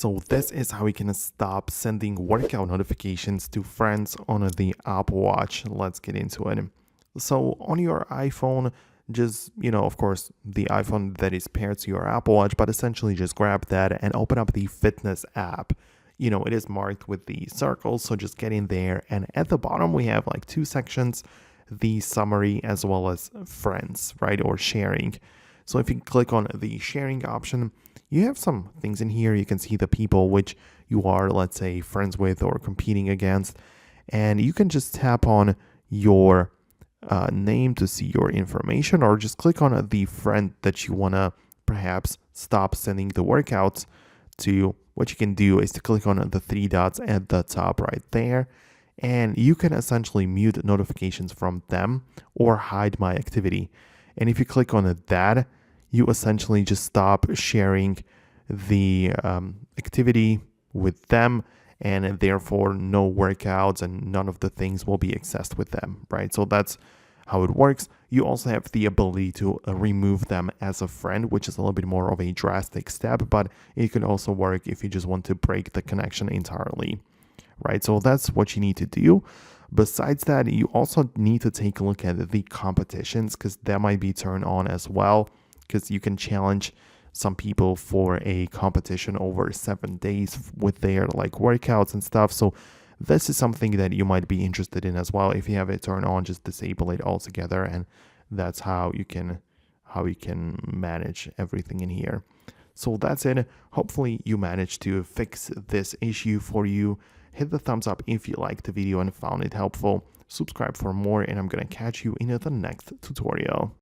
So this is how we can stop sending workout notifications to friends on the Apple Watch. Let's get into it. So on your iPhone, just, of course, the iPhone that is paired to your Apple Watch, but essentially just grab that and open up the fitness app. It is marked with the circles, so just get in there. And at the bottom, we have like two sections, the summary as well as friends, right? Or sharing. So if you click on the sharing option, you have some things in here. You can see the people which you are, let's say, friends with or competing against. And you can just tap on your name to see your information, or just click on the friend that you want to perhaps stop sending the workouts to. What you can do is to click on the three dots at the top right there, and you can essentially mute notifications from them or hide my activity. And if you click on that, you essentially just stop sharing the activity with them, and therefore no workouts and none of the things will be accessed with them, right? So that's how it works. You also have the ability to remove them as a friend, which is a little bit more of a drastic step, but it could also work if you just want to break the connection entirely, right? So that's what you need to do. Besides that, you also need to take a look at the competitions, because that might be turned on as well, because you can challenge some people for a competition over 7 days with their like workouts and stuff. So this is something that you might be interested in as well. If you have it turned on, just disable it altogether, and that's how you can manage everything in here. So that's it. Hopefully you managed to fix this issue for you. Hit the thumbs up if you liked the video and found it helpful. Subscribe for more, and I'm gonna catch you in the next tutorial.